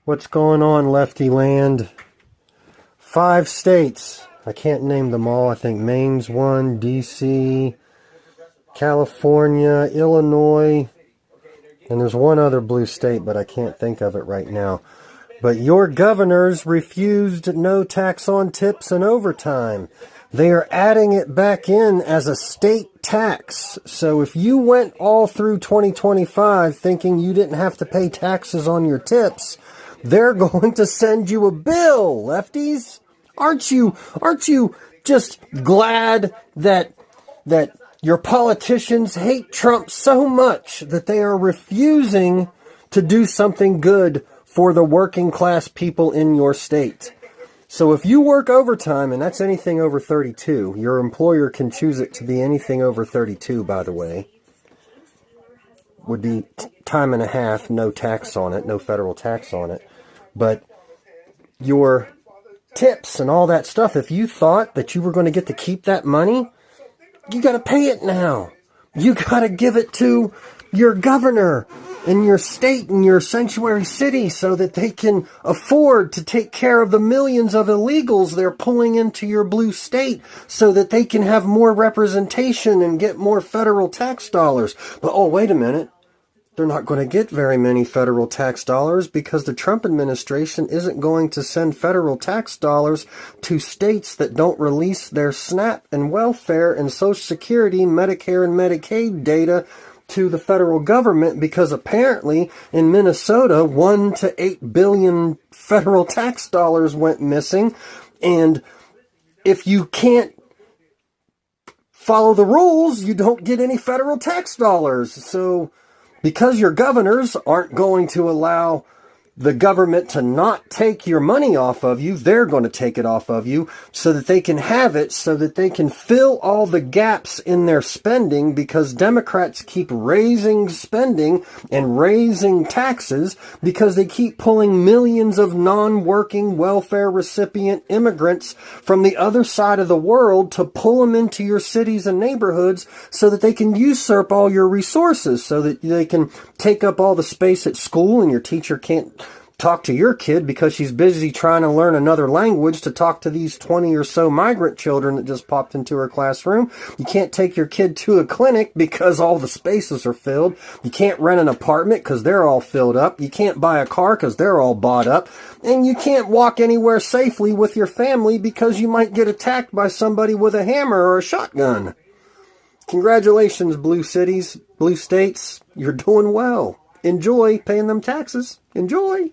What's going on, Lefty Land? 5 states. I can't name them all. I think Maine's one, D.C., California, Illinois, and there's one other blue state, but I can't think of it right now. But your governors refused no tax on tips and overtime. They are adding it back in as a state tax. So if you went all through 2025 thinking you didn't have to pay taxes on your tips, they're going to send you a bill, lefties. Aren't you just glad that your politicians hate Trump so much that they are refusing to do something good for the working class people in your state? So if you work overtime, and that's anything over 32, your employer can choose it to be anything over 32, by the way. Would be time and a half, no tax on it, no federal tax on it. But your tips and all that stuff, if you thought that you were going to get to keep that money, you got to pay it now. You got to give it to your governor in your state and your sanctuary city so that they can afford to take care of the millions of illegals they're pulling into your blue state so that they can have more representation and get more federal tax dollars. But oh, wait a minute. They're not going to get very many federal tax dollars because the Trump administration isn't going to send federal tax dollars to states that don't release their SNAP and welfare and Social Security, Medicare and Medicaid data to the federal government, because apparently in Minnesota 1 to 8 billion federal tax dollars went missing. And if you can't follow the rules, you don't get any federal tax dollars. So because your governors aren't going to allow the government to not take your money off of you, they're going to take it off of you so that they can have it, so that they can fill all the gaps in their spending, because Democrats keep raising spending and raising taxes because they keep pulling millions of non-working welfare recipient immigrants from the other side of the world to pull them into your cities and neighborhoods so that they can usurp all your resources, so that they can take up all the space at school and your teacher can't talk to your kid because she's busy trying to learn another language to talk to these 20 or so migrant children that just popped into her classroom. You can't take your kid to a clinic because all the spaces are filled. You can't rent an apartment because they're all filled up. You can't buy a car because they're all bought up. And you can't walk anywhere safely with your family because you might get attacked by somebody with a hammer or a shotgun. Congratulations, blue cities, blue states. You're doing well. Enjoy paying them taxes. Enjoy.